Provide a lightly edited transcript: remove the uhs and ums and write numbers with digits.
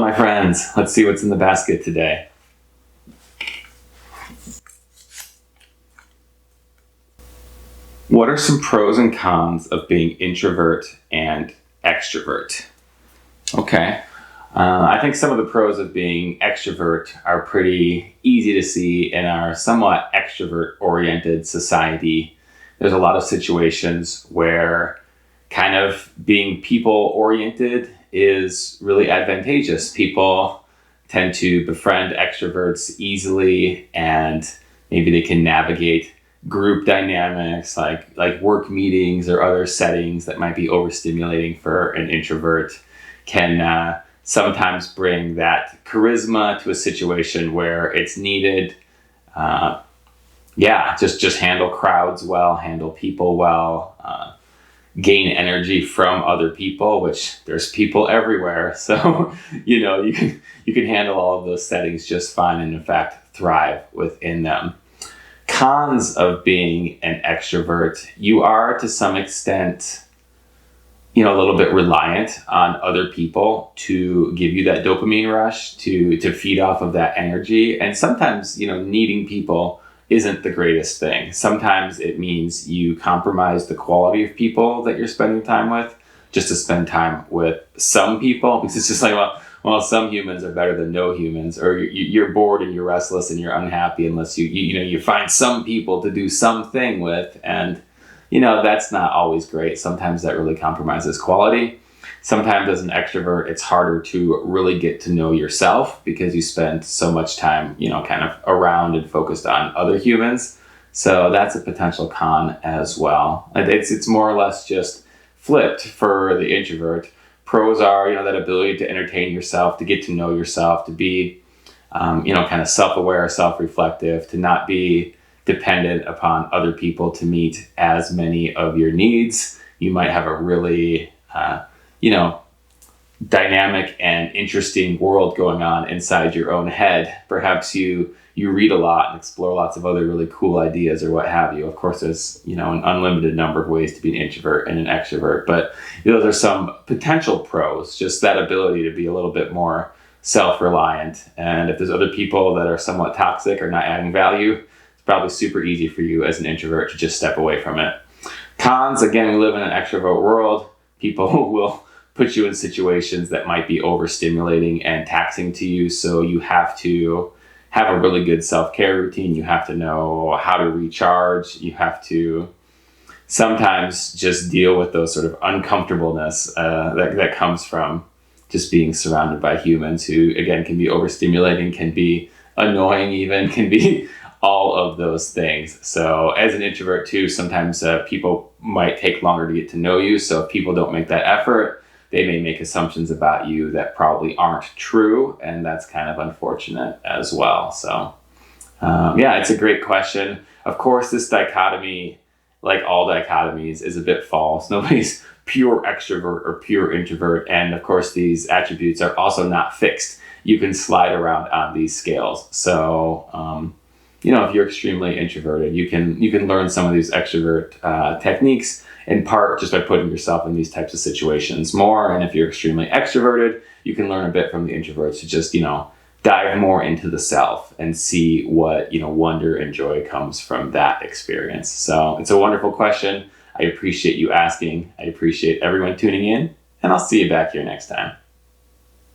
my friends. Let's see what's in the basket today. What are some pros and cons of being introvert and extrovert? Okay. I think some of the pros of being extrovert are pretty easy to see in our somewhat extrovert-oriented society. There's a lot of situations where kind of being people-oriented is really advantageous. People tend to befriend extroverts easily, and maybe they can navigate group dynamics like work meetings or other settings that might be overstimulating for an introvert. Can sometimes bring that charisma to a situation where it's needed. Just handle crowds well, handle people well, gain energy from other people, which there's people everywhere. So, you can handle all of those settings just fine and in fact thrive within them. Cons of being an extrovert: you are to some extent, a little bit reliant on other people to give you that dopamine rush, to feed off of that energy. And sometimes, needing people isn't the greatest thing. Sometimes it means you compromise the quality of people that you're spending time with just to spend time with some people, because it's just like, well, some humans are better than no humans, or you're bored and you're restless and you're unhappy unless you find some people to do something with. And that's not always great. Sometimes that really compromises quality. Sometimes as an extrovert, it's harder to really get to know yourself because you spend so much time, kind of around and focused on other humans. So that's a potential con as well. It's more or less just flipped for the introvert. Pros are, that ability to entertain yourself, to get to know yourself, to be, kind of self-aware, self-reflective, to not be dependent upon other people to meet as many of your needs. You might have a really, dynamic and interesting world going on inside your own head. Perhaps you read a lot and explore lots of other really cool ideas or what have you. Of course, there's, an unlimited number of ways to be an introvert and an extrovert, but those are some potential pros, just that ability to be a little bit more self-reliant. And if there's other people that are somewhat toxic or not adding value, it's probably super easy for you as an introvert to just step away from it. Cons, again, we live in an extrovert world. People will put you in situations that might be overstimulating and taxing to you. So you have to have a really good self-care routine. You have to know how to recharge. You have to sometimes just deal with those sort of uncomfortableness that comes from just being surrounded by humans who, again, can be overstimulating, can be annoying even, can be all of those things. So as an introvert too, sometimes people might take longer to get to know you. So if people don't make that effort, they may make assumptions about you that probably aren't true. And that's kind of unfortunate as well. So it's a great question. Of course, this dichotomy, like all dichotomies, is a bit false. Nobody's pure extrovert or pure introvert. And of course, these attributes are also not fixed. You can slide around on these scales. So, if you're extremely introverted, you can learn some of these extrovert techniques, in part just by putting yourself in these types of situations more. And if you're extremely extroverted, you can learn a bit from the introverts to just, dive more into the self and see what, wonder and joy comes from that experience. So it's a wonderful question. I appreciate you asking. I appreciate everyone tuning in, and I'll see you back here next time.